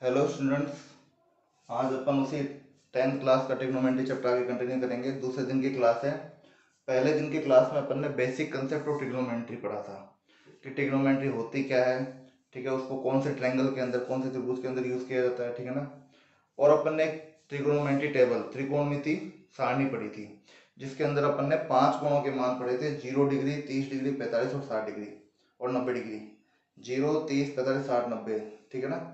Hello students, आज अपन उसी 10th class का ट्रिग्नोमेट्री चैप्टर आगे कंटिन्यू करेंगे। दूसरे दिन की क्लास है। पहले दिन की क्लास में अपन ने बेसिक कंसेप्ट ऑफ ट्रिग्नोमेट्री पढ़ा था कि ट्रिग्नोमेट्री होती क्या है, ठीक है, उसको कौन से ट्रायंगल के अंदर, कौन से त्रिभुज के अंदर यूज किया जाता है, ठीक है ना। और अपन ने एक ट्रिग्नोमेट्री टेबल, त्रिकोणमिति सारणी पढ़ी थी, जिसके अंदर अपन ने 5 कोणों के मान पढ़े थे: 0 डिग्री, 30 डिग्री, 45 और 60 डिग्री और 90 डिग्री। 0, 30, 45, 60, 90, ठीक है ना।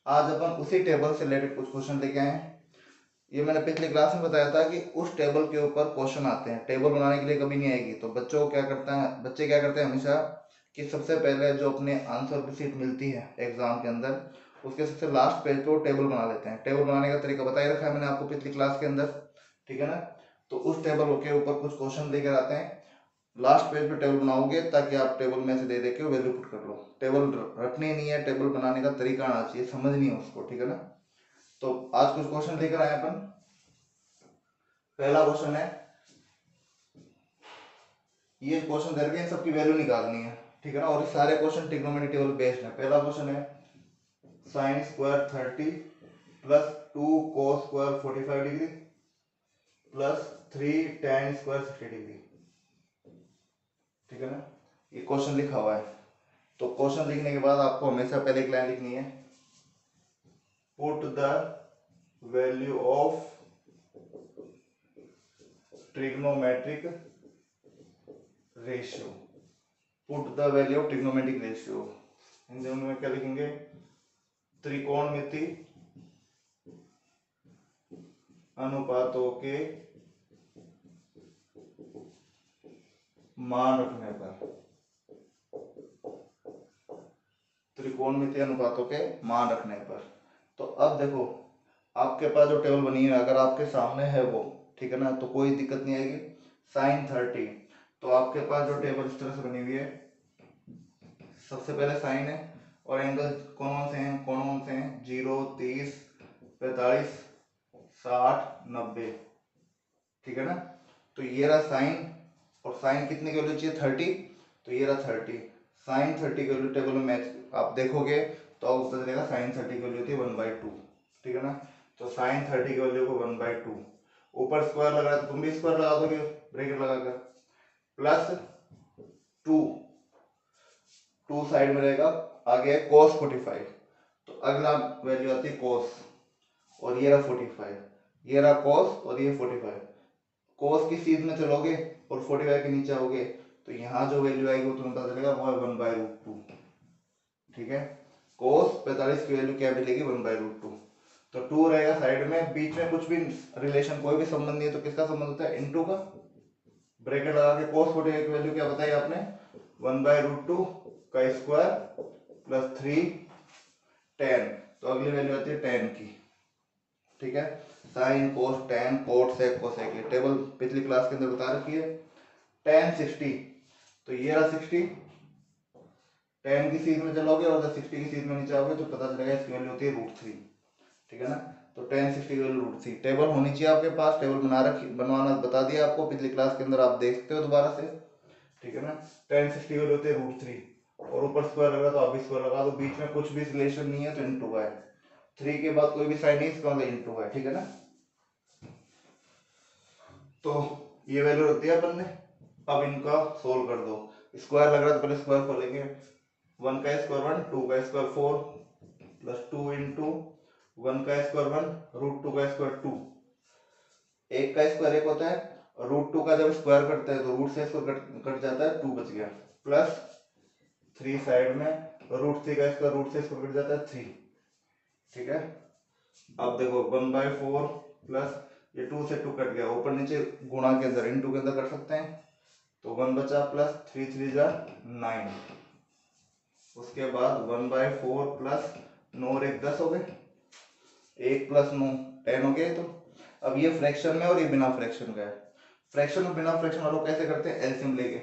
आज अपन उसी टेबल से रिलेटेड कुछ क्वेश्चन लेके आए हैं। ये मैंने पिछली क्लास में बताया था कि उस टेबल के ऊपर क्वेश्चन आते हैं, टेबल बनाने के लिए कभी नहीं आएगी। तो बच्चे क्या करते हैं हमेशा कि सबसे पहले जो अपने आंसर की सीट मिलती है एग्जाम के अंदर, उसके सबसे लास्ट पेज पे वो टेबल बना लेते हैं। टेबल बनाने का तरीका बता ही रखा है मैंने आपको पिछली क्लास के अंदर, ठीक है ना। तो उस टेबल के ऊपर कुछ क्वेश्चन लेकर आते हैं, लास्ट पेज पे टेबल बनाओगे ताकि आप टेबल में से दे दे के वैल्यू पुट कर लो। टेबल रखनी नहीं है, टेबल बनाने का तरीका आना चाहिए, समझनी है उसको, ठीक है ना। तो आज कुछ क्वेश्चन लेकर आए अपन। पहला क्वेश्चन है, ये क्वेश्चन दे रखे हैं, सबकी वैल्यू निकालनी है, ठीक है ना। और सारे क्वेश्चन ट्रिग्नोमेट्री टेबल बेस्ड है। पहला क्वेश्चन है sign square 30 plus 2 cos square 45 degree plus 3 tan square 60 degree, ठीक है ना। ये क्वेश्चन लिखा हुआ है। तो क्वेश्चन लिखने के बाद आपको हमेशा पहले एक लाइन लिखनी है, put the value of trigonometric ratio. Put the value of trigonometric ratio, Hindi में क्या लिखेंगे? त्रिकोणमिति अनुपातों के मान रखने पर, त्रिकोणमिति अनुपातों के मान रखने पर। तो अब देखो, आपके पास जो टेबल बनी है अगर आपके सामने है वो, ठीक है ना, तो कोई दिक्कत नहीं आएगी। साइन 30, तो आपके पास जो टेबल इस तरह से बनी हुई है, सबसे पहले साइन है और एंगल कौन से हैं? 0, 30, 45, 60, 90, ठीक है ना। तो ये रहा साइन, और साइन कितने की वैल्यू चाहिए? 30, तो ये रहा 30। साइन 30 की वैल्यू टेबल में मैच आप देखोगे तो आपको पता चलेगा साइन 30 की वैल्यू होती है 1/2, ठीक है ना। तो साइन 30 की वैल्यू को 1/2, ऊपर स्क्वायर लगा तो तुम भी स्क्वायर लगा दोगे ब्रैकेट लगाकर, प्लस 2, 2 साइड में रहेगा, आगे है cos 45, तो अगला वैल्यू आती है cos, और ये रहा 45, ये रहा cos और ये 45। cos की सीध में चलोगे और 45 के नीचे आओगे तो यहाँ जो वैल्यू आएगी वो तुम्हें पता चलेगा वो है 1/√2, ठीक है। cos 45 की वैल्यू क्या मिलेगी? 1/√2। तो 2 रहेगा साइड में, बीच में कुछ भी रिलेशन, कोई भी संबंध नहीं है, तो किसका संबंध होता है? इनटू का। ब्रैकेट लगा के cos 45 की वैल्यू क्या बताई आपने? 1/√2 का स्क्वायर प्लस 3 tan, तो अगली वैल्यू आती है tan की, ठीक है। साइन, कोस, tan, कोट, सेक, कोसेक, ये टेबल पिछली क्लास के अंदर बता रखी है। tan 60, तो ये रहा 60, tan की सीध में चलोगे और जब 60 की सीध में नीचे आओगे तो पता चलेगा इसकी वैल्यू होती है √3, ठीक है ना। तो tan 60 की वैल्यू √3। टेबल होनी चाहिए आपके पास, टेबल बना रखी, बनवाना बता दिया आपको पिछली क्लास के अंदर, आप देखते हो दोबारा से, ठीक है ना। tan 60 की वैल्यू होती है √3, और ऊपर स्क्वायर लगा तो आप भी स्क्वायर लगा दो, बीच में कुछ भी रिलेशन नहीं है तो इनटू का है, 3 के बाद कोई भी साइन नहीं, इसका मतलब इनटू है, ठीक है ना। तो ये वैल्यू रखती है अपन ने। अब इनका सोल्व कर दो। स्क्वायर लग रहा है तो पहले स्क्वायर खोलेंगे, 1 का स्क्वायर 1, 2 का स्क्वायर 4 प्लस 2 इंटू 1 का स्क्वायर 1, √2 का स्क्वायर 2। एक का स्क्वायर एक होता है, √2 का जब स्क्वायर करते हैं तो रूट से स्क्वायर कट जाता है, 2 बच गया, प्लस 3 साइड में, √3 का स्क्वायर रूट से स्क्वायर कट जाता है 3, ठीक है। अब देखो 1/4 प्लस ये 2 से 2 कट गया, ऊपर नीचे गुणा के अंदर, इनटू के अंदर कर सकते हैं, तो 1 बचा प्लस 3 3 जा 9, उसके बाद 1/4 प्लस 9 और 1 10 हो गए, 1 प्लस 9 10 हो गए। तो अब ये फ्रैक्शन में और ये बिना फ्रैक्शन का है। फ्रैक्शन और बिना फ्रैक्शन वालों कैसे करते हैं? एलसीएम लेके।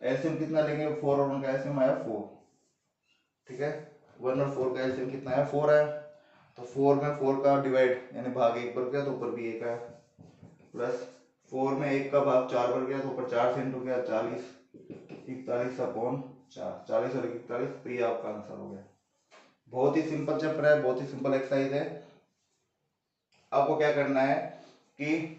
एलसीएम कितना लेंगे? 4 और 1 का एलसीएम आया 4, ठीक है। 1 और 4 का एलसीएम कितना आया? 4 आया। तो 4 में 4 का डिवाइड यानी भाग 1 बढ़ गया तो ऊपर भी 1 आया, प्लस 4 में 1 का भाग 4 बढ़ गया तो ऊपर 4 से इंटू गया, 40, 41/4, 40 और 41, तो ये आपका आंसर हो गया। बहुत ही सिंपल चैप्टर है, बहुत ही सिंपल एक्सरसाइज है। आपको क्या करना है कि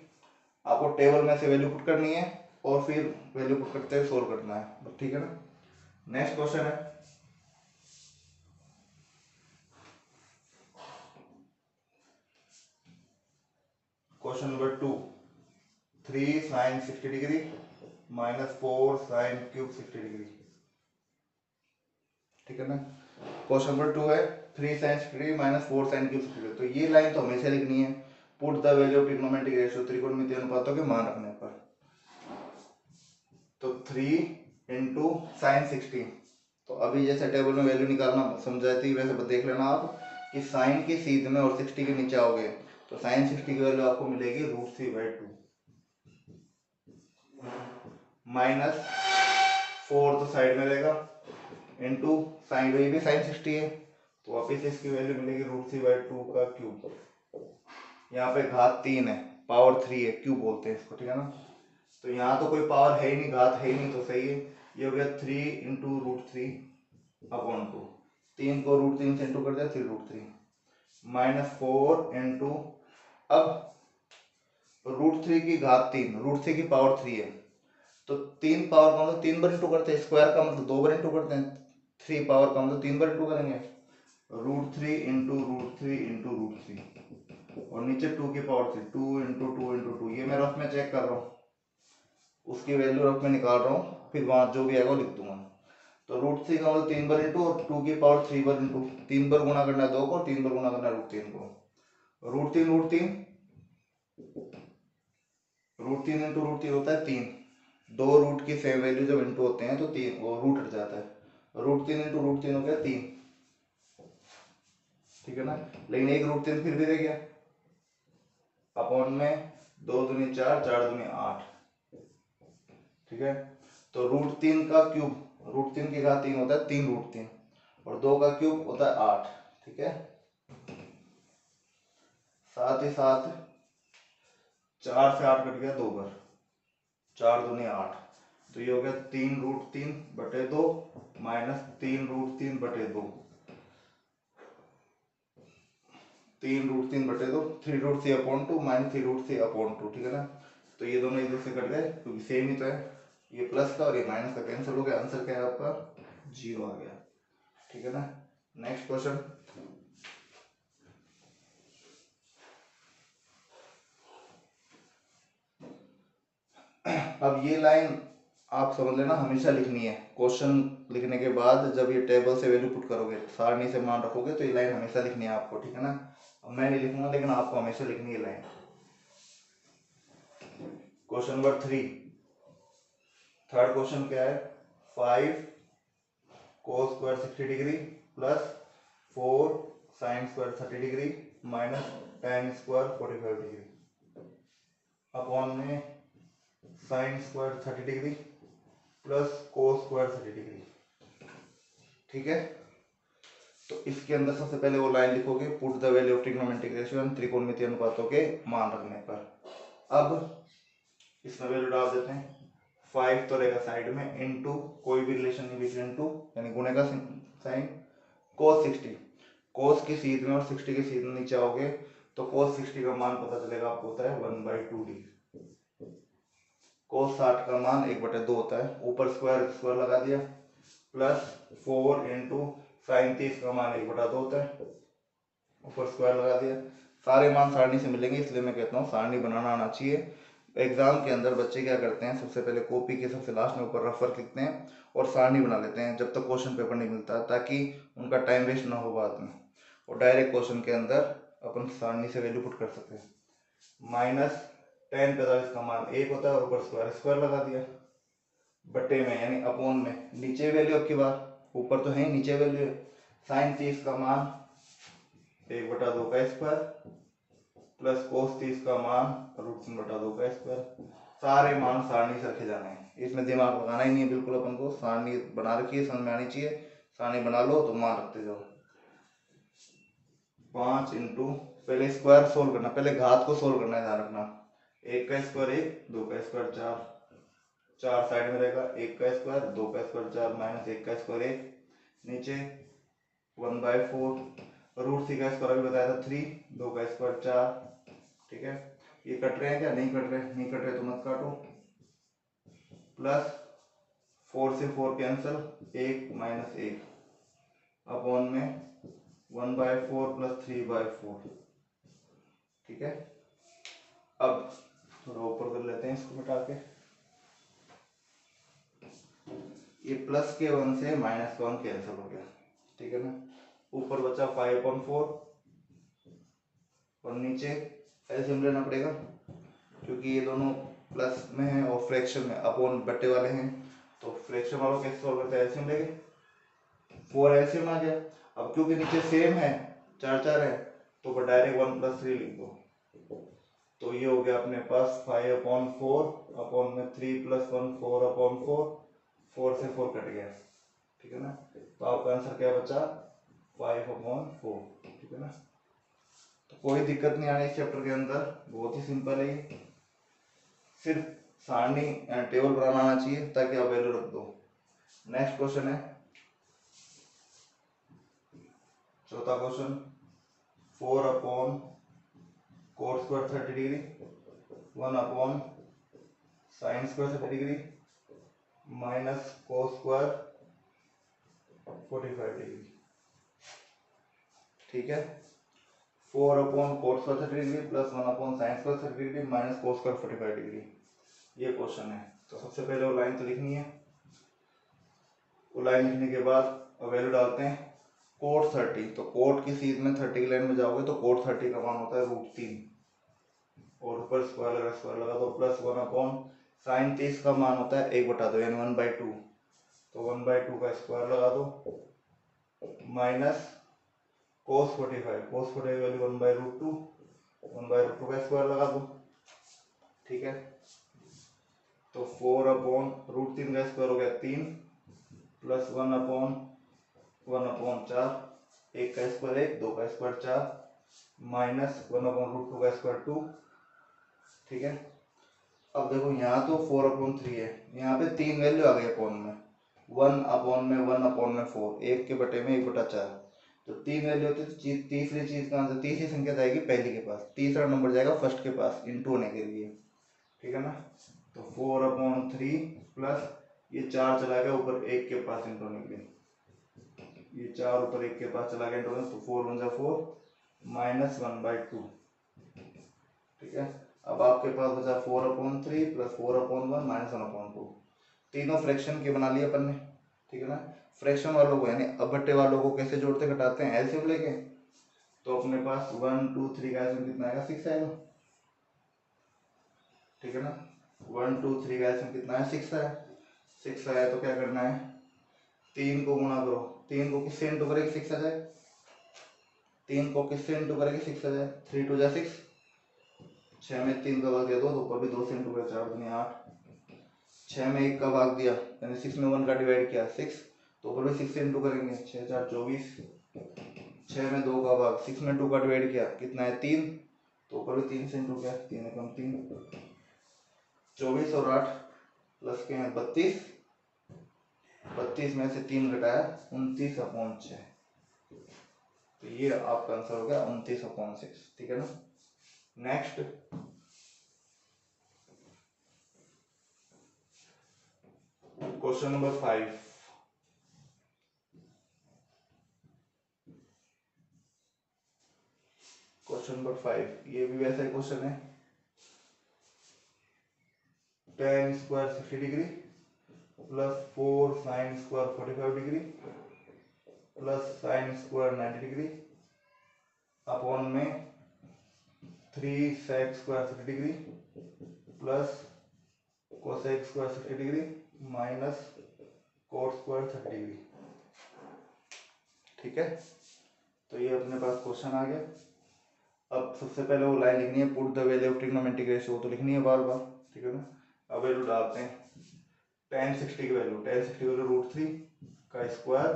आपको टेबल में से वैल्यू पुट करनी है और फिर वैल्यू पुट करते हुए सोल्व करना है, ठीक है ना। नेक्स्ट क्वेश्चन है question number 2, 3 sine 60 degree minus 4 sine cube 60 degree, ठीक है ना। क्वेश्चन नंबर 2 है 3 sine 60 degree minus 4 sine cube 60 degree. तो ये लाइन तो हमेशा लिखनी है, put the value of trigonometric ratio, त्रिकोणमितीय अनुपातों के मान रखने पर। तो 3 इंटू साइन 60, तो अभी जैसे टेबल में वैल्यू निकालना समझाती वैसे देख लेना आप कि साइन की सीध में और 60 के नीचे आओगे तो साइन 60 की वैल्यू आपको मिलेगी √3/2 माइनस 4 तो साइड में रहेगा इंटू साइन, ये भी साइन 60 है तो वापिस इसकी वैल्यू मिलेगी √3/2 का क्यूब। यहाँ पे घात 3 है, पावर 3 है, क्यूब बोलते हैं इसको, ठीक है ना। तो यहाँ तो कोई पावर है ही नहीं, घात है ही नहीं, तो सही है। ये हो गया 3 इंटू √3/2, 3 को √3 से इंटू कर दिया 3√3 माइनस 4 इंटू, अब √3 की घात 3, √3 की पावर 3 है तो 3 पावर का मतलब 3 बार इंटू करते हैं, स्क्वायर का मतलब 2 बार इंटू करते हैं, 3 पावर का मतलब 3 बार इंटू करेंगे, √3 इंटू √3 इंटू √3 और नीचे 2 की पावर 3, 2 इंटू 2 इंटू 2। ये मैं रफ में चेक कर रहा हूँ, उसकी वैल्यू रफ में निकाल रहा हूँ, फिर वहां जो भी आएगा वो लिख दूंगा। तो √3 का मतलब 3 बार इंटू और 2 की पावर 3 बार इंटू, 3 बार गुना करना है 2 को, 3 बार गुना करना है √3 को, √3 इंटू √3 होता है 3, दो रूट की सेम वैल्यू जब इंटू होते हैं तो 3 वो रूट हट जाता है, √3 इंटू √3 हो गया 3, ठीक है ना। लेकिन एक √3 फिर भी रह गया अपॉन में 2 दूनी 4, 4 दूनी 8, ठीक है। तो √3 का क्यूब, √3 की घात 3 होता है 3√3 और 2 का क्यूब होता है 8, ठीक है। साथ ही साथ 4 से 8 कट गया 2 बार, 4 दूनी 8, तो ये हो गया 3√3/2 माइनस 3√3/2, 3√3/2, 3√3/2 माइनस 3√3/2, ठीक है ना। तो ये दोनों इधर से कट गए क्योंकि सेम ही तो है, ये प्लस का और ये माइनस का कैंसिल हो गया, आंसर क्या है आपका 0 आ गया, ठीक है ना। नेक्स्ट क्वेश्चन, अब ये लाइन आप समझ लेना हमेशा लिखनी है, क्वेश्चन लिखने के बाद जब ये टेबल से वैल्यू पुट करोगे, सारणी से मान रखोगे तो ये लाइन हमेशा लिखनी है आपको, ठीक है ना। मैं नहीं लिखूंगा लेकिन आपको हमेशा लिखनी है line. Question number 3, third question क्या है, 5 cos square 60 degree plus 4 sine square 30 degree minus tan square 45 degree upon में sine square 30 degree plus cos square 30 degree, ठीक है। तो इसके अंदर सबसे पहले वो लाइन लिखोगे, put the value of trigonometric ratio त्रिकोणमितीय अनुपातों के मान रखने पर। अब इसमें वैल्यू डाल देते हैं, 5 तो रहेगा साइड में इनटू कोई भी रिलेशन नहीं बिटवीन टू यानी गुणे का साइन, cos 60, cos की सीध में और 60 की सीध में नीचे आओगे तो cos 60 का मान पता चलेगा आपको होता है 1/2d, cos 60 का मान 1/2 होता है, ऊपर स्क्वायर स्क्वायर लगा दिया, प्लस 4 इंटू साइन 30 का मान 1/2 होता है, ऊपर स्क्वायर लगा दिया। सारे मान सारणी से मिलेंगे इसलिए मैं कहता हूँ सारणी बनाना आना चाहिए। एग्जाम के अंदर बच्चे क्या करते हैं, सबसे पहले कॉपी के सबसे लास्ट में ऊपर रफ वर्क लिखते हैं और सारणी बना लेते हैं जब तक क्वेश्चन पेपर नहीं मिलता, ताकि उनका टाइम वेस्ट ना हो बाद में, और डायरेक्ट क्वेश्चन के अंदर अपन सारणी से वैल्यू पुट कर सकते हैं। माइनस tan 45 का मान 1 होता है और ऊपर स्क्वायर स्क्वायर लगा दिया, बट्टे में यानी अपोन में, नीचे वैल्यू अब की बार, ऊपर तो है नीचे वैल्यू है, साइन 30 का मान 1/2 का स्क्वायर प्लस कोस 30 का मान √3/2 का स्क्वायर। सारे मान सारणी से रखे जाने हैं, इसमें दिमाग लगाना ही नहीं है बिल्कुल, अपन को सारणी बना रखी है, समझ में आनी चाहिए, सारणी बना लो तो मान रखते जाओ। 5 इंटू, पहले स्क्वायर सोल्व करना, पहले घात को सोल्व करना है, ध्यान रखना, 1 का स्क्वायर 1, 2 का स्क्वायर 4, 4 साइड में रहेगा, 1 का स्क्वायर 2 का स्क्वायर 4 माइनस 1 का स्क्वायर 1, नीचे 1/4 रूट 3 का स्क्वायर अभी बताया था 3, 2 का स्क्वायर 4। ठीक है, ये कट रहे हैं क्या? नहीं कट रहे, नहीं कट रहे तो मत काटो। प्लस 4 से 4 कैंसिल, 1 माइनस 1 अपॉन में 1/4 प्लस 3/4। ठीक है, अब थोड़ा ऊपर कर लेते हैं इसको मिटा के। ये प्लस के 1 से माइनस का 1 कैंसिल हो गया। ठीक है ना, ऊपर बचा 5/4 और नीचे एलसीएम लेना पड़ेगा क्योंकि ये दोनों प्लस में हैं और फ्रैक्शन में अपॉन बट्टे वाले हैं। तो फ्रैक्शन वालों कैसे सॉल्व करते हैं? एलसीएम लेंगे, 4 एलसीएम आ गया। अब क्योंकि नीचे सेम है, 4 4 है, तो डायरेक्ट 1+3 लिख दो। तो ये हो गया अपने पास 5/4 अपॉन में 3 + 1 4/4, 4 से 4 कट गया। ठीक है ना, तो आपका आंसर क्या बचा? 5/4। ठीक है ना, तो कोई दिक्कत नहीं आनी इस चैप्टर के अंदर, बहुत ही सिंपल है ये। सिर्फ सारणी टेबल बनाना आना चाहिए ताकि आप वैल्यू रख दो। नेक्स्ट क्वेश्चन है चौथा question, 4/cos² 30 degree, 1/sin² 30 degree minus cos² 45 degree. ठीक है, 4/cos² 30 degree plus 1/sin² 30 degree minus cos² 45 degree, ये क्वेश्चन है। तो सबसे पहले वो लाइन तो लिखनी है, वो लाइन लिखने के बाद वैल्यू डालते हैं। कोट 30, तो कोट की सीध में 30 की लाइन में जाओगे तो कोट 30 का मान होता है √3 और ऊपर स्क्वायर लगा दो, प्लस 1/sin 30 का मान होता है 1/2 यानी 1/2, तो 1/2 का स्क्वायर लगा दो माइनस cos 45 वैल्यू 1/√2, 1/√2 का स्क्वायर लगा दो। ठीक है, तो 4/√3 का स्क्वायर हो गया 3 प्लस 1/4, 1 का स्क्वायर 1, 2 का स्क्वायर 4 माइनस 1/√2 का स्क्वायर 2। ठीक है, अब देखो यहाँ तो 4/3 है, यहाँ पे 3 वैल्यू आ गई अपॉन में, 1/4, 1 के बटे में 1/4, तो 3 वैल्यू होती है तो तीसरी चीज का आंसर, तीसरी संख्या जाएगी पहली के पास, तीसरा नंबर जाएगा फर्स्ट के पास इंटू होने के लिए। ठीक है ना, तो 4/3 प्लस ये 4 चला गया ऊपर 1 के पास इंटू होने के लिए, ये 4 ऊपर 1 के पास चला गया इंटू, तो 4 × 4 माइनस 1/2। ठीक है, अब आपके पास बचा 4/3 प्लस 4/1 माइनस 1/2, तीनों फ्रैक्शन के बना लिए अपन ने। ठीक है ना, फ्रैक्शन वालों को यानी अबट्टे वालों को कैसे जोड़ते घटाते हैं? एलसीएम लेके, तो अपने पास 1 2 3 का एलसीएम कितना आएगा? 6 आएगा। ठीक है ना, 1 2 3 का एलसीएम कितना है? 6 है। 6 आया तो क्या करना है? 3 को गुणा करो, 3 को किससे इंटू करेगी? 6 आ जाए, 3 को किससे इंटू करेगी? 6 आ जाए, 3 2 जा 6, 6 में 3 का भाग दिया 2, तो ऊपर भी 2 से इंटू करें, 4 दूनी 8, 6 में 1 का भाग दिया यानी 6 में 1 का डिवाइड किया 6, तो ऊपर भी 6 से इंटू करेंगे, 6 4 24, 6 में 2 का भाग, 6 में 2 का डिवाइड किया कितना है? 3, तो ऊपर भी 3 से इंटू किया, 3 एकम 3, 24 और 8 प्लस के हैं 32, 32 में से 3 घटाया 29/6, तो ये आपका आंसर हो गया 29/6। ठीक है ना, next question number 5, question number 5 ये भी वैसा ही क्वेश्चन है, tan² 60 degree plus 4sin² 45 degree plus sin² 90 degree upon में 3sec² 60 degree plus cosec² 60 degree minus cot² 30 degree. ठीक है, तो ये अपने पास क्वेश्चन आ गया। अब सबसे पहले वो लाइन लिखनी है, put the value of trigonometric ratio, वो तो लिखनी है बार बार। ठीक है ना, अब वैल्यू डालते हैं, tan 60 की वैल्यू, tan 60 की वैल्यू √3 का स्क्वायर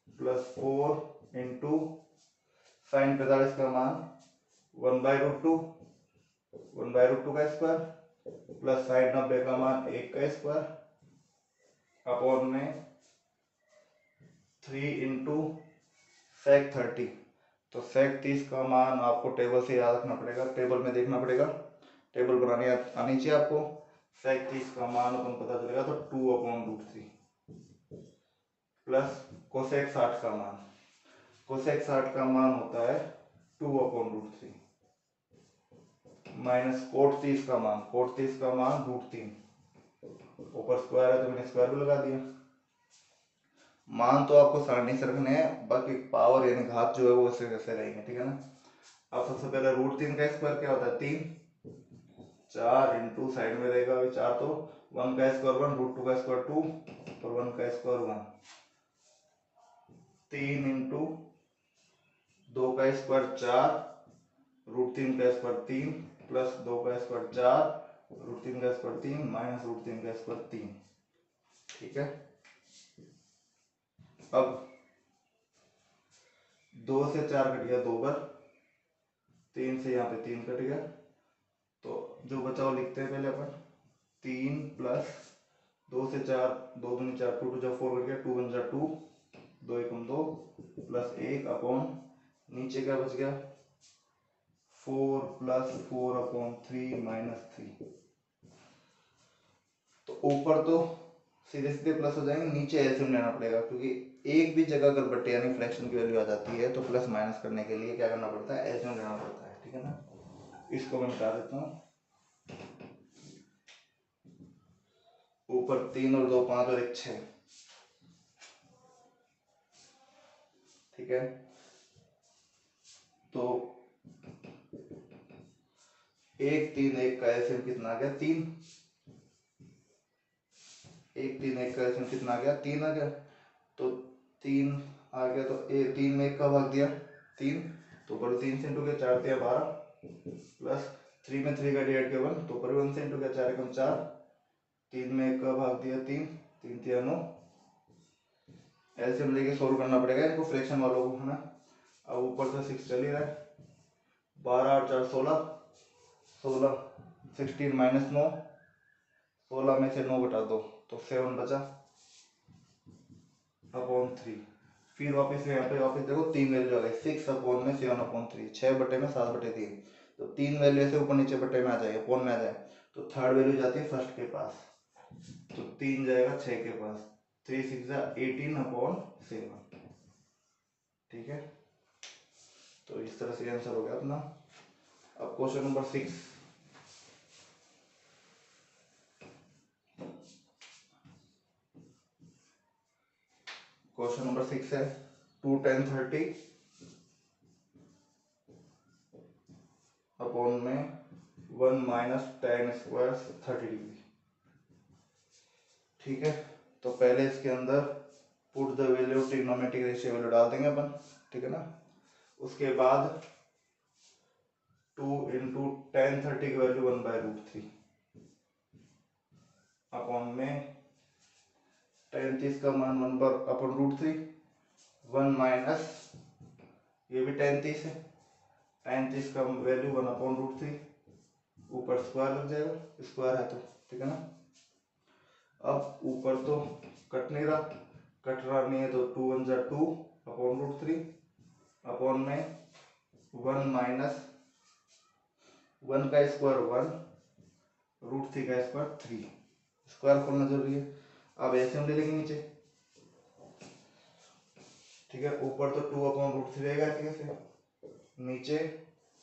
प्लस 4 इंटू sin 45 का मान 1/√2, 1/√2 का स्क्वायर प्लस sin 90 का मान 1 का स्क्वायर अपॉन में 3 इंटू sec 30। तो sec 30 का मान आपको टेबल से याद रखना पड़ेगा, टेबल में देखना पड़ेगा, टेबल बनानी आनी चाहिए आपको। sec 30 का मान अपन पता चलेगा तो 2/√3 प्लस cosec 60 का मान, cosec 60 का मान होता है 2/√3 माइनस cot 30 का मान, cot 30 का मान √3, ऊपर स्क्वायर है तो मैंने स्क्वायर भी लगा दिया। मान तो आपको सारणी से रखने हैं, बाकी पावर यानी घात जो है वो वैसे वैसे रहेंगे, ठीक है ना। अब सबसे पहले √3 का स्क्वायर क्या होता है 3, 4 इंटू साइड में रहेगा अभी 4, तो 1 का स्क्वायर 1, √2 का स्क्वायर 2 और 1 का स्क्वायर 1, 3 इंटू 2 का स्क्वायर 4, √3 का स्क्वायर 3 प्लस 2 का स्क्वायर 4, √3 का स्क्वायर 3 माइनस √3 का स्क्वायर 3, ठीक है। अब 2 से 4 कट गया 2 बार, 3 से यहाँ पे 3 कट गया, तो जो बचा वो लिखते हैं पहले अपन, 3 प्लस 2 से 4, 2 दूनी 4, 2 2 4 कट गया, 2 1 2, 2 1 2 प्लस 1 अपॉन नीचे क्या बच गया 4 प्लस 4/3 माइनस 3। तो ऊपर तो सीधे सीधे प्लस हो जाएंगे, नीचे एलसीएम लेना पड़ेगा, क्योंकि एक भी जगह अगर बटे यानी फ्रैक्शन की वैल्यू आ जाती है तो प्लस माइनस करने के लिए क्या करना पड़ता है, एलसीएम लेना पड़ता है, ठीक है ना। इसको मैं मिटा देता हूँ, ऊपर 3 और 2 5 और 1 6, ठीक है। तो 1 3 1 का एलसीएम कितना आ गया 3, 1 3 1 का एलसीएम कितना आ गया 3 आ गया, तो 3 आ गया, तो 3 में 1 का भाग दिया 3, तो ऊपर 3 से इंटू किया 4 दिया 12 प्लस 3 में 3 का डिवाइड किया 1, तो ऊपर 1 से इंटू किया 4 एकम 4, 3 में 1 का भाग दिया 3, 3 3 9, एलसीएम लेके सोल्व करना पड़ेगा इनको फ्रैक्शन वालों को, है ना। अब ऊपर से 6 चल ही रहा है, 12 और 4 16, 16 16 माइनस 9, 16 में से 9 घटा दो तो 7 बचा अपॉन 3। फिर वापस यहाँ पे वापस देखो 3 वैल्यू आ गई, 6/7/3, 6/3 तो 3 वैल्यू ऐसे ऊपर नीचे बटे में आ जाए, अपॉन में आ जाए, तो थर्ड वैल्यू जाती है फर्स्ट के पास, तो 3 जाएगा 6 के पास, 3 6 18/7, ठीक है। तो इस तरह से आंसर हो गया अपना। अब क्वेश्चन नंबर 6, क्वेश्चन नंबर 6 है 2 10 30 अपॉन में 1 माइनस tan स्क्वायर 30 डिग्री, ठीक है। तो पहले इसके अंदर put the value trigonometric ratio value डाल देंगे अपन, ठीक है ना। उसके बाद 2 इंटू tan 30 की वैल्यू 1/√3 अपॉन में tan 30 का मान 1/√3, 1 माइनस ये भी tan 30 है, tan 30 का वैल्यू 1/√3, ऊपर स्क्वायर लग जाएगा, स्क्वायर है तो, ठीक है ना। अब ऊपर तो कट नहीं रहा, कट रहा नहीं है, तो 2 1 2/√3 अपॉन में 1 माइनस 1 का स्क्वायर 1, √3 का स्क्वायर 3, स्क्वायर खोलना जरूरी है। अब ऐसे हम ले लेंगे नीचे, ठीक है। ऊपर तो 2/√3 रहेगा, ठीक है, नीचे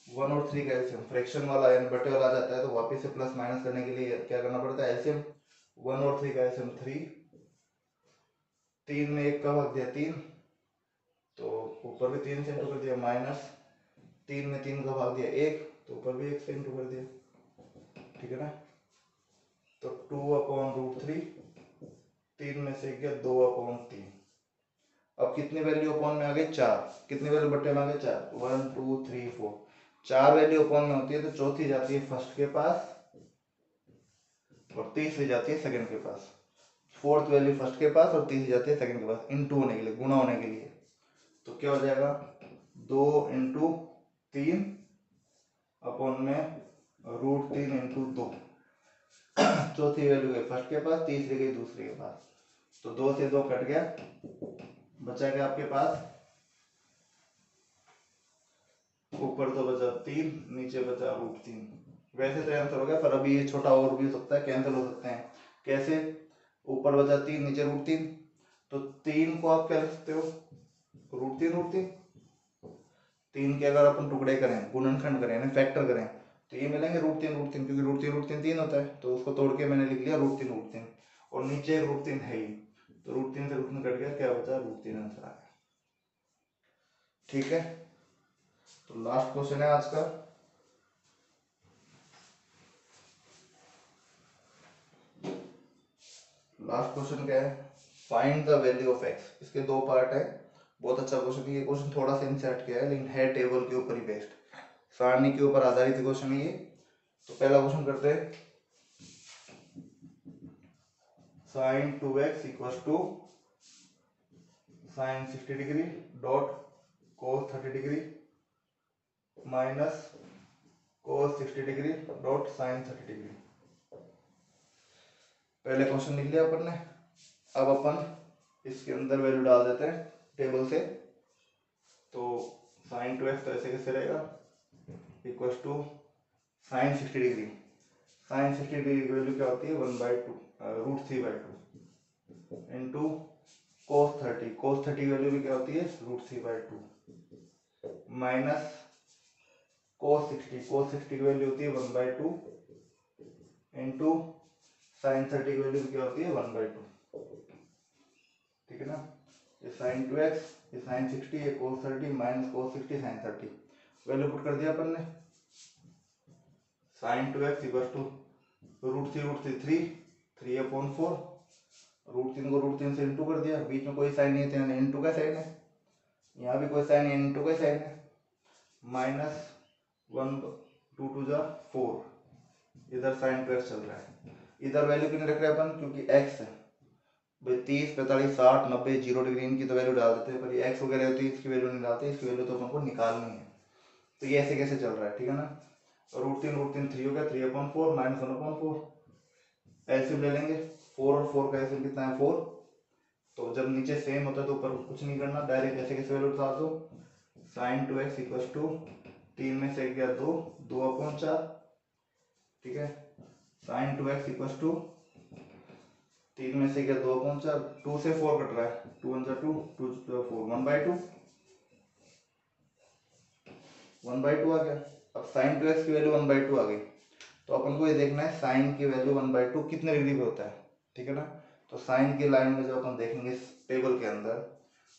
1 और 3 का एलसीएम, फ्रैक्शन वाला यानी बटे वाला आ जाता है, तो वापस से प्लस माइनस करने के लिए क्या करना पड़ता है, एलसीएम 1 और 3 का एलसीएम 3, 3 में 1 का भाग दिया 3, तो ऊपर भी 3 से इंटू कर दिया, माइनस 3 में 3 का भाग दिया 1, तो ऊपर भी 1 से इंटू कर दिया, ठीक है ना। तो 2/√3, 3 में से गया 2/3, अब कितनी वैल्यू अपॉन में आ गई 4, कितनी वैल्यू बट्टे में आ गई 4, 1 2 3 4, 4 वैल्यू अपॉन में होती है, तो चौथी जाती है फर्स्ट के पास और तीसरी जाती है सेकंड के पास, फोर्थ वैल्यू फर्स्ट के पास और तीसरी जाती है सेकंड के पास, इनटू होने के लिए, गुणा होने के लिए। तो क्या हो जाएगा 2 इंटू 3 अपॉन में √3 इंटू 2, चौथी वैल्यू गई फर्स्ट के पास, तीसरी गई दूसरे के पास, तो 2 से 2 कट गया, बचा क्या आपके पास ऊपर तो बचा 3, नीचे बचा √3। वैसे तो आंसर हो गया, पर अभी ये छोटा और भी हो सकता है, कैंसिल हो सकते हैं। कैसे? ऊपर बचा 3, नीचे √3, तो 3 को आप क्या लिख सकते हो? √3 3 के अगर अपन टुकड़े करें, गुणनखंड करें यानी फैक्टर करें, तो ये मिलेंगे √3 क्योंकि √3 होता है, तो उसको तोड़ के मैंने लिख लिया √3 और नीचे √3 है ही, तो √3 से √3 कट गया, क्या बचा? √3 आंसर आ गया। ठीक है, तो लास्ट क्वेश्चन है आज का। लास्ट क्वेश्चन क्या है? Find the value of x. इसके 2 पार्ट है, बहुत अच्छा क्वेश्चन है। ये क्वेश्चन थोड़ा सा इंसर्ट किया है, लेकिन है टेबल के ऊपर ही बेस्ड, सारणी के ऊपर आधारित क्वेश्चन है ये। तो पहला क्वेश्चन करते हैं। sin 2x equal to sin 60 degree dot cos 30 degree minus cos 60 degree dot sin 30 degree. पहले क्वेश्चन लिख लिया अपन ने। अब अपन इसके अंदर वैल्यू डाल देते हैं टेबल से। तो sin 2x तो ऐसे कैसे रहेगा? Equal to sin 60 degree. sin 60 degree की वैल्यू क्या होती है? 1/2 √3/2 इंटू cos 30 की वैल्यू भी क्या होती है? √3/2 माइनस cos 60 की वैल्यू होती है 1/2 इंटू sin 30 की वैल्यू क्या होती है? 1/2। ठीक है ना? ये sin 2x, ये sin 60, ये cos 30 minus cos 60 sin 30। Value put कर दिया अपन ने। sin 2x इक्वल टू √3 3/4, √3 को √3 से इंटू कर दिया, बीच में कोई साइन नहीं है, यानी इंटू का साइन है। यहाँ भी कोई साइन है, इंटू का साइन है। माइनस 1 2 2 जा 4, इधर sin 2x चल रहा है। इधर वैल्यू क्यों नहीं रख रहे अपन? क्योंकि x है भाई, 30 45 60 90 0 डिग्री इनकी तो वैल्यू डाल देते हैं, पर ये x वगैरह होती है इसकी वैल्यू नहीं डालते, इसकी वैल्यू तो अपन को निकालनी है। तो ये ऐसे कैसे चल रहा है? ठीक है ना? √3 3 हो गया, 3/4 माइनस 1/4। एलसीएम ले लेंगे, 4 और 4 का एलसीएम कितना है? 4। तो जब नीचे सेम होता है तो ऊपर कुछ नहीं करना, डायरेक्ट ऐसे कैसे वैल्यू उतार दो। sin 2x इक्वल टू 3 में से गया 2, 2/4। ठीक है, sin 2x इक्वल टू 3 में से गया 2/4, 2 से 4 कट रहा है, 2 1 2 2 4 1/2 1/2 आ गया। अब sin 2x की वैल्यू 1/2 आ गई, तो अपन को ये देखना है sin की वैल्यू 1/2 कितने डिग्री पे होता है। ठीक है ना? तो sin की लाइन में जब अपन देखेंगे टेबल के अंदर,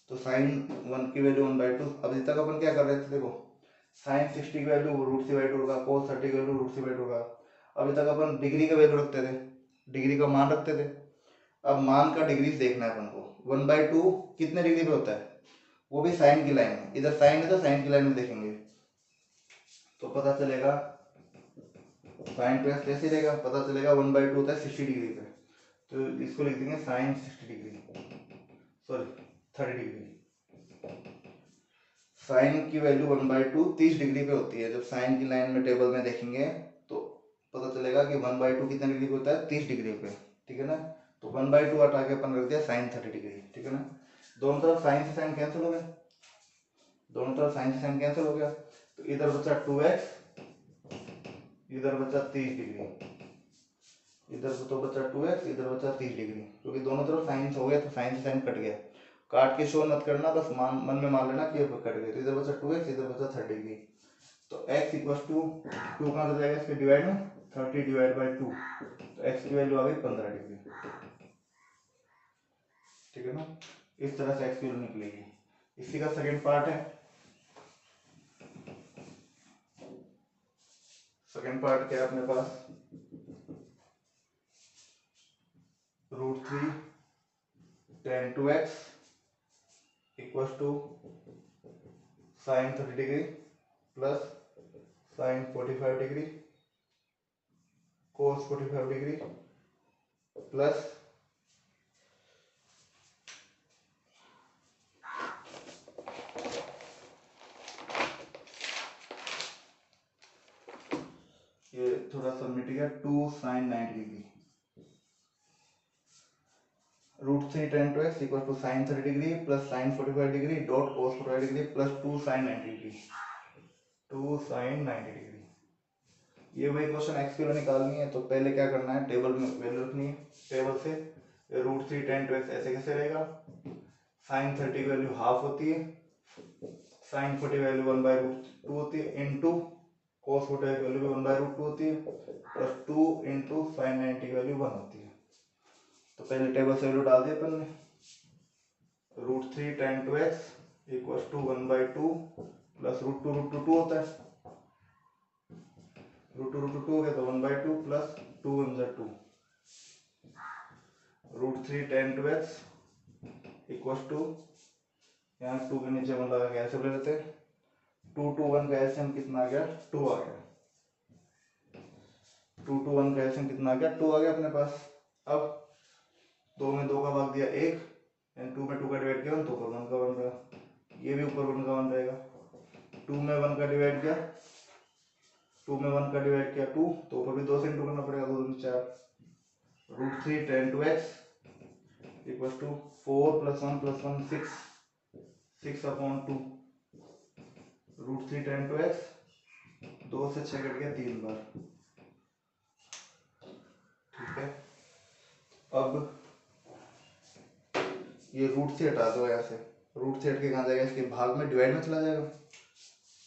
तो sin 1 की वैल्यू 1/2। अभी तक अपन क्या कर रहे थे? देखो, sin 60 की वैल्यू √3/2 होगा, cos 30 की वैल्यू √3/2 होगा। अभी तक अपन डिग्री का वैल्यू रखते थे, डिग्री का मान रखते थे। अब मान का डिग्री देखना है अपन को। 1/2 कितने डिग्री पे होता है? वो भी साइन की लाइन में। इधर साइन है तो साइन की लाइन में देखेंगे तो पता चलेगा। साइन 2x कैसे रहेगा? पता चलेगा 1/2 होता है 60 डिग्री पे, तो इसको लिख देंगे sin 60 degree, sorry 30 degree. Sine की वैल्यू 1/2 30 डिग्री पे होती है। जब साइन की लाइन में टेबल में देखेंगे तो पता चलेगा कि 1/2 कितने डिग्री पे होता है? 30 डिग्री पे। ठीक है ना? तो 1/2 हटा के अपन रख दिया sin 30 डिग्री। ठीक है ना? दोनों तरफ साइन से साइन कैंसिल हो गया, दोनों तरफ साइन से साइन कैंसिल हो गया, तो इधर बचा 2x, इधर बचा 30 डिग्री, इधर तो बचा 2x, इधर बचा 30 डिग्री, क्योंकि दोनों तरफ साइन हो गया तो साइन से साइन कट गया। काट के शो मत करना, बस मन में मान लेना कि ये कट गए। तो इधर बचा 2x, इधर बचा 30 डिग्री। तो x इक्वल टू 2 कहाँ से जाएगा इसके डिवाइड में? 30 डिवाइड बाई 2, तो x की वैल्यू आ गई 15 डिग्री। ठीक है ना? इस तरह से x की वैल्यू निकलेगी। इसी का सेकेंड पार्ट है। सेकेंड पार्ट क्या है अपने पास? √3 tan 2x equal to sin 30 degree plus sin 45 degree cos 45 degree plus ये थोड़ा सा मिट गया 2 sin 90 degree. √3 tan 2x equal to sin 30 degree plus sin 45 degree dot cos 45 degree plus 2 sin 90 degree. 2 sin 90 degree. ये वही question x की value निकालनी है, तो पहले क्या करना है, टेबल में वैल्यू रखनी है। टेबल से √3 tan 2x ऐसे कैसे रहेगा, sin 30 की वैल्यू हाफ होती है, sin 40 की वैल्यू 1/√2 होती है, इंटू cos 40 की वैल्यू भी 1/√2 होती है, प्लस 2 इंटू sin 90 की वैल्यू 1 होती है। तो पहले टेबल से वैल्यू डाल दी अपन ने, √3 tan 2x equals to 1/2 plus √2 होता है, √2 हो गया तो 1/2 प्लस 2 1 जा 2, √3 tan 2x इक्वल्स टू, यहाँ 2 के नीचे 1 लगा के ऐसे ले लेते हैं, 2 2 1 का एलसीएम कितना आ गया, 2 आ गया, 2 2 1 का एलसीएम कितना आ गया, 2 आ गया अपने पास। अब 2 में 2 का भाग दिया 1, एंड 2 में 2 का डिवाइड किया तो ऊपर 1 का 1 रहा, ये भी ऊपर 1 का 1 रहेगा। 2 में 1 का डिवाइड किया, 2 में 1 का डिवाइड किया 2, तो ऊपर भी 2 से इंटू करना पड़ेगा, 2 2 4, √3 tan 2x equals to 4 + 1 + 1 6, 6/2, √3 tan 2x 2 से 6 कट गया 3 बार, ठीक है। अब ये रूट से हटा दो, यहाँ से रूट से हट के कहाँ जाएगा, इसके भाग में डिवाइड में चला जाएगा,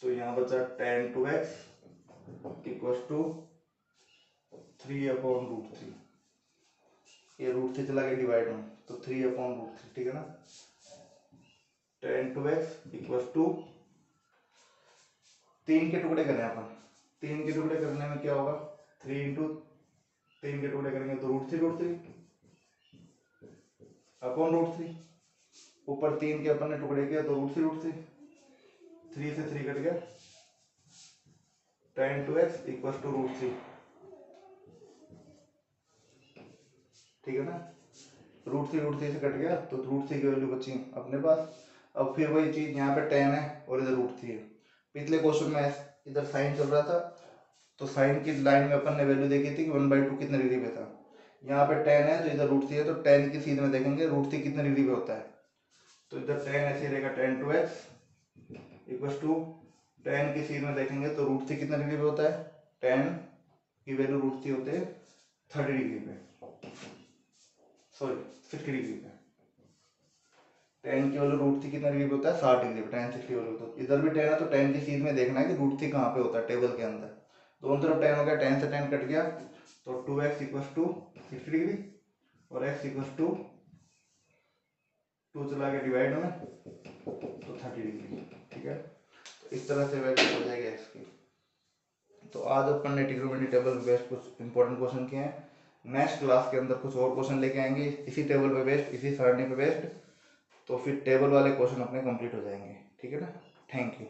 तो यहाँ बचा tan 2x इक्वल्स टू 3/√3, ये रूट से चला गया डिवाइड में, तो 3/√3, ठीक है ना। tan 2x इक्वल्स टू 3 के टुकड़े करें अपन, 3 के टुकड़े करने में क्या होगा, 3 इंटू 3 के टुकड़े करेंगे तो √3 अपॉन √3, ऊपर 3 के अपन ने टुकड़े किया तो √3, 3 से 3 कट गया, tan 2x इक्वल्स टू √3, ठीक है ना। √3 से कट गया तो √3 की वैल्यू बची अपने पास। अब फिर वही चीज, यहाँ पे tan है और इधर √3 है। पिछले क्वेश्चन में इधर साइन चल रहा था, तो साइन की लाइन में अपन ने वैल्यू देखी थी कि 1/2 कितने डिग्री पे था, यहाँ पे tan है तो इधर √3 है, तो tan की सीध में देखेंगे √3 कितने डिग्री पे होता है, तो इधर tan ऐसे रहेगा, tan 2x equals to tan की सीध में देखेंगे तो √3 कितने डिग्री पे होता है, tan की वैल्यू √3 होते हैं 30 डिग्री पे, सॉरी 60 डिग्री पे, tan की वैल्यू √3 कितना डिग्री पे होता है, 60 डिग्री पे, tan 60 वैल्यू, तो इधर भी tan है तो tan की सीध में देखना है कि √3 कहाँ पे होता है टेबल के अंदर, दोनों तरफ tan हो गया, tan से tan कट गया, तो 2x इक्वल्स टू 60 डिग्री और x इक्वल्स टू 2 चला गया डिवाइड में, तो 30 डिग्री, ठीक है। तो इस तरह से वैल्यू हो जाएगी x की। तो आज अपन ने ट्रिग्नोमेट्री टेबल बेस्ड कुछ इंपॉर्टेंट क्वेश्चन किए हैं, नेक्स्ट क्लास के अंदर कुछ और क्वेश्चन लेके आएंगे इसी टेबल पे बेस्ड, इसी सारणी पे बेस्ड, तो फिर टेबल वाले क्वेश्चन अपने कंप्लीट हो जाएंगे, ठीक है ना। Thank you.